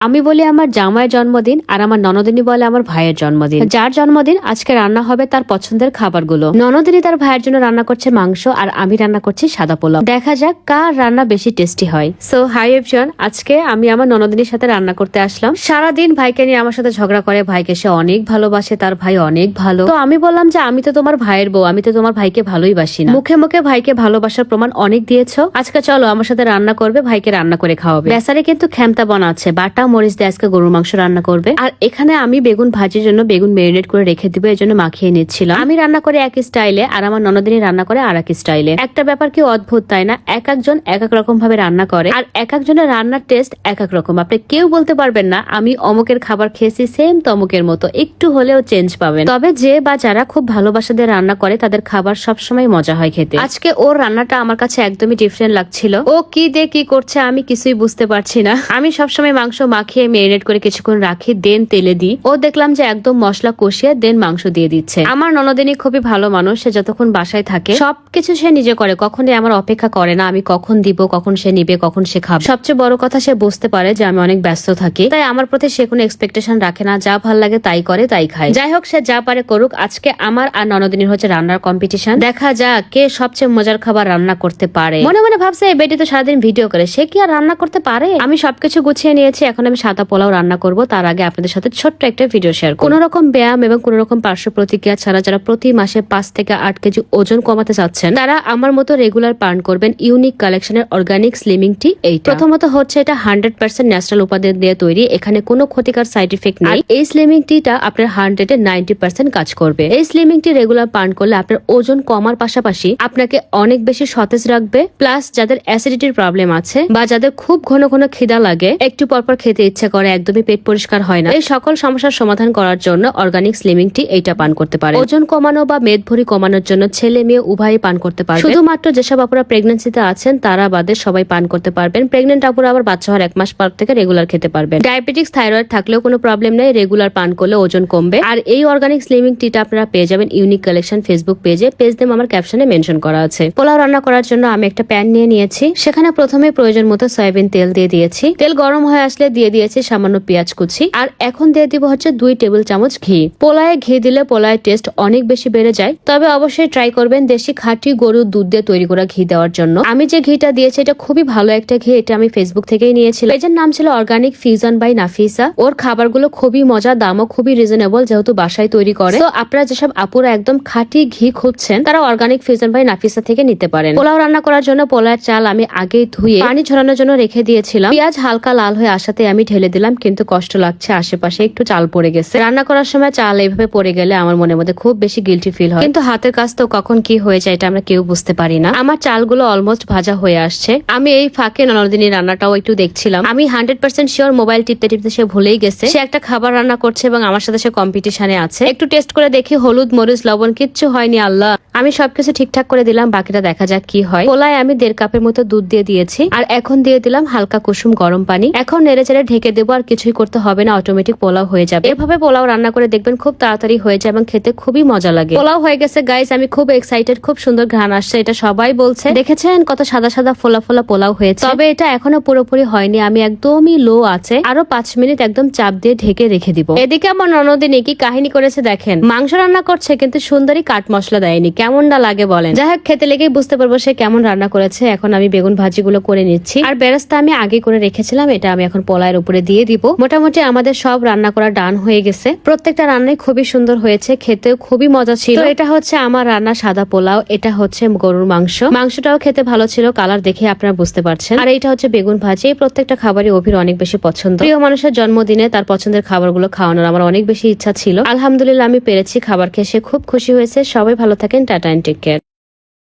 আমি বলি আমার জামাইয়ের জন্মদিন আর আমার ননদিনী বলে আমার ভাইয়ের জন্মদিন। যার জন্মদিন আজকে রান্না হবে তার পছন্দের খাবারগুলো। ননদিনী তার ভাইয়ের জন্য রান্না করছে মাংস আর আমি রান্না করছি সাদা পোলাও। দেখা যাক কার রান্না বেশি টেস্টি হয়। সো হাই এভরিওয়ান, আজকে আমি আমার ননদিনীর সাথে রান্না করতে আসলাম। সারাদিন ভাইকে নিয়ে আমার সাথে ঝগড়া করে, ভাইকে সে অনেক ভালোবাসে, তার ভাই অনেক ভালো। তো আমি বললাম যে আমি তো তোমার ভাইয়ের বউ, আমি তো তোমার ভাইকে ভালোই বাসি না। মুখে মুখে ভাইকে ভালোবাসার প্রমাণ অনেক দিয়েছো, আজকে চলো আমার সাথে রান্না করবে, ভাইকে রান্না করে খাওয়াবে। বেচারে কিন্তু খেমতা বানাচ্ছে, বাটা মরিচ দিয়ে আজকে গরুর মাংস রান্না করবে। আর এখানে আমি বেগুন ভাজির জন্য বেগুন ম্যারিনেট করে রেখে দিব, এই জন্য মাখিয়ে নিচ্ছিলাম। আমি রান্না করে এক স্টাইলে আর আমার ননদিনী রান্না করে আর এক স্টাইলে। একটা ব্যাপার কি অদ্ভুত তাই না, এক একজন এক এক রকম ভাবে রান্না করে আর এক একজনের রান্নার টেস্ট এক এক রকম। আপনি কেউ বলতে পারবেন না আমি অমুকের খাবার খেয়েছি সেম তমুকের মতো, একটু হলেও চেঞ্জ পাবেন। তবে যে বা যারা খুব ভালোবাসা দিয়ে রান্না করে তাদের খাবার সবসময় মজা হয় খেতে। আজকে ওর রান্নাটা আমার কাছে একদমই ডিফারেন্ট লাগছিল। ও কি দিয়ে কি করছে আমি কিছুই বুঝতে পারছি না। আমি সবসময় মাংস মাখিয়ে মেরিনেট করে কিছুক্ষণ রাখি, দেন তেলে দিই। ও দেখলাম যে একদম মশলা কষিয়ে দেন মাংস দিয়ে দিচ্ছে। আমার ননদিনী খুবই ভালো মানুষ, সে যতক্ষণ বাসায় থাকে সবকিছু সে নিজে করে, কখনোই আমার অপেক্ষা করে না আমি কখন দিব, কখন সে নিবে, কখন সে খাবে। সবচেয়ে বড় কথা সে বুঝতে পারে যে আমি অনেক ব্যস্ত থাকি, তাই আমার প্রতি সে কোনো এক্সপেকটেশন রাখে না, যা ভাল লাগে তাই করে তাই খায়। যাই হোক, সে যা পারে করুক। আজকে আমার আর ননদিনীর হচ্ছে রান্নার কম্পিটিশন, দেখা যাক কে সবচেয়ে মজার খাবার রান্না করতে পারে। মনে মনে ভাবছে এই বেটি তো সারাদিন ভিডিও করে, সে কি আর রান্না করতে পারে। আমি সবকিছু গুছিয়ে নিয়েছি, এখন আমি সাদা পোলাও রান্না করব। তার আগে আপনাদের সাথে ছোট্ট একটা ভিডিও শেয়ার করব। কোন রকম ব্যায়াম এবং কোন রকম পার্শ্ব প্রতিক্রিয়া ছাড়া যারা প্রতি মাসে 5 থেকে 8 কেজি ওজন কমাতে চাচ্ছেন তারা আমার মতো রেগুলার পান করবেন ইউনিক কালেকশনের অর্গানিক স্লিমিং টি। এইটা প্রথমত হচ্ছে এটা 100% ন্যাচারাল উপাদান দিয়ে তৈরি, এখানে কোনো ক্ষতিকর সাইড ইফেক্ট নেই। এই স্লিমিং টিটা আপনার 100-90% কাজ করবে। এই স্লিমিং টি রেগুলার পান করলে আপনার ওজন কমার পাশাপাশি আপনাকে অনেক বেশি সতেজ রাখবে। প্লাস যাদের অ্যাসিডিটির প্রবলেম আছে বা যাদের খুব ঘন ঘন খিদা লাগে, একটু পরপর খেতে ইচ্ছা করে, একদমই পেট পরিষ্কার হয় না, এই সকল সমস্যার সমাধান করার জন্য অর্গানিক স্লিমিং টি এইটা পান করতে পারে। ওজন কমানো বা মেদ ভরি কমানোর জন্য ছেলে মেয়ে উভয়ই পান করতে পারবে। শুধুমাত্র যেসব আপুরা প্রেগন্যান্সিতে আছেন তারা বাদে সবাই পান করতে পারবেন। প্রেগনেন্ট আপুরা আবার বাচ্চা হওয়ার 1 মাস পর থেকে রেগুলার খেতে পারবেন। ডায়াবেটিক্স থাইরয়েড থাকলেও কোনো প্রবলেম নেই, রেগুলার পান করলে ওজন কমবে। আর এই অর্গানিক স্লিমিং টিটা আপনারা পেয়ে যাবেন ইউনিক কালেকশন ফেসবুক পেজে, পেজ নেম আমার ক্যাপশনে মেনশন করা আছে। পোলাও রান্না করার জন্য আমি একটা প্যান নিয়ে নিয়েছি, সেখানে প্রথমে প্রয়োজন মতো সয়াবিন তেল দিয়ে দিয়েছি। তেল গরম হয়ে আসলে দিয়ে দিয়েছি সামান্য পেঁয়াজ কুচি, আর এখন দিয়ে দিব হচ্ছে 2 টেবিল চামচ ঘি। পোলায় ঘি দিলে পোলায় টেস্ট অনেক বেশি বেড়ে যায়, তবে অবশ্যই ট্রাই করবেন দেশি খাঁটি গরুর দুধ দিয়ে তৈরি করা ঘি দেওয়ার জন্য। আমি যে ঘিটা দিয়েছি এটা খুবই ভালো একটা ঘি, এটা আমি ফেসবুক থেকেই নিয়েছিলাম। এটার নাম ছিল অর্গানিক ফিউশন বাই নাফিসা। ওর খাবারগুলো খুবই মজা, দামও খুবই রিজনেবল যেহেতু বাসায় তৈরি করে। তো আপনারা যেসব আপুরা একদম খাঁটি ঘি খুঁজছেন তারা অর্গানিক ফিউশন বাই নাফিসা থেকে নিতে পারেন। পোলাও রান্না করার জন্য পোলাওয়ের চাল আমি আগেই ধুয়ে পানি ঝরানোর জন্য রেখে দিয়েছিলাম। পেঁয়াজ হালকা লাল হয়ে আসাতে আমি ঢেলে দিলাম, কিন্তু কষ্ট লাগছে, আশেপাশে একটু চাল পড়ে গেছে। রান্না করার সময় চাল এইভাবে পড়ে গেলে আমার মনের মধ্যে খুব বেশি গিল্টি ফিল হয়, কিন্তু হাতের কাজ তো কখন কি হয়ে যায় এটা আমরা কেউ বুঝতে পারি না। আমার চালগুলো অলমোস্ট ভাজা হয়ে আসছে। আমি এই ফাঁকে ননদিনীর রান্নাটাও একটু দেখছিলাম। আমি 100% শিওর মোবাইল টিপতে টিপতে সে ভুলেই গেছে সে একটা খাবার রান্না করছে এবং আমার সাথে সে কম্পিটিশনে আছে। একটু টেস্ট করে দেখি, হলুদ মরিচ লবণ কিচ্ছু হয়নি। আল্লাহ, আমি সবকিছু ঠিকঠাক করে দিলাম, বাকিটা দেখা যাক কি হয়। পোলায় আমি 1.5 কাপের মতো দুধ দিয়ে দিয়েছি, আর এখন দিয়ে দিলাম হালকা কুসুম গরম পানি। এখন নেড়ে চেড়ে ঢেকে দেবো, আর কিছুই করতে হবে না, অটোমেটিক পোলাও হয়ে যাবে। এভাবে পোলাও রান্না করে দেখবেন খুব তাড়াতাড়ি হয়ে যায় এবং খেতে খুবই মজা লাগে। পোলাও হয়ে গেছে গাইস, আমি খুব এক্সাইটেড, খুব সুন্দর ঘ্রাণ আসছে, এটা সবাই বলছে। দেখেছেন কত সাদা সাদা ফোলা ফোলা পোলাও হয়েছে, তবে এটা এখনো পুরোপুরি হয়নি। আমি একদমই লো আছে, আরো 5 মিনিট একদম চাপ দিয়ে ঢেকে রেখে দিব। এদিকে আমার ননদিনী কি কাহিনী করেছে দেখেন, মাংস রান্না করছে কিন্তু সুন্দরী কাট মশলা দেয়নি, কেমনটা লাগে বলেন। যাই হোক, খেতে লেগেই বুঝতে পারবো সে কেমন রান্না করেছে। এখন আমি বেগুন ভাজিগুলো করে নিচ্ছি, আর বেরেস্তা আমি আগে করে রেখেছিলাম, এটা আমি এখন পোলাওয়ের উপরে দিয়ে দিব। মোটামুটি আমাদের সব রান্না করা ডান হয়ে গেছে। প্রত্যেকটা রান্নাই খুবই সুন্দর হয়েছে, খেতেও খুবই মজা ছিল। তো এটা হচ্ছে আমার রান্না সাদা পোলাও, এটা হচ্ছে গরুর মাংস, মাংসটাও খেতে ভালো ছিল, কালার দেখে আপনারা বুঝতে পারছেন। আর এটা হচ্ছে বেগুন ভাজি। এই প্রত্যেকটা খাবারই অভির অনেক বেশি পছন্দ। প্রিয় মানুষের জন্মদিনে তার পছন্দের খাবারগুলো খাওয়ানোর আমার অনেক বেশি ইচ্ছা ছিল। আলহামদুলিল্লাহ আমি পেরেছি। খাবার খেয়ে সে খুব খুশি হয়েছে। সবাই ভালো থাকেন, টাটা এন্ড টেক কেয়ার।